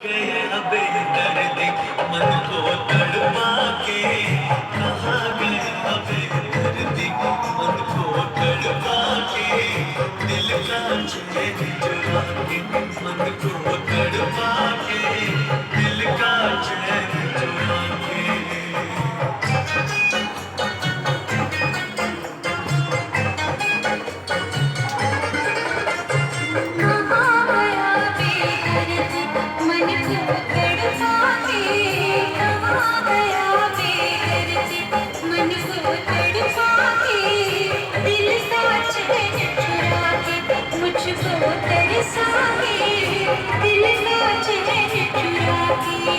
गया बेदर्द मन को तड़पा के, कहाँ गया बेदर्द मन को तड़पा के, दिल का चैन चुरा के मन को तड़पा के, दिल का चैन चुरा के। कहाँ गया बेदर्द मन को तड़पा के, कहाँ गया बेदर्द मन को तड़पा के, दिल का चैन चुरा के मुझको तरसा के, दिल का चैन चुरा के।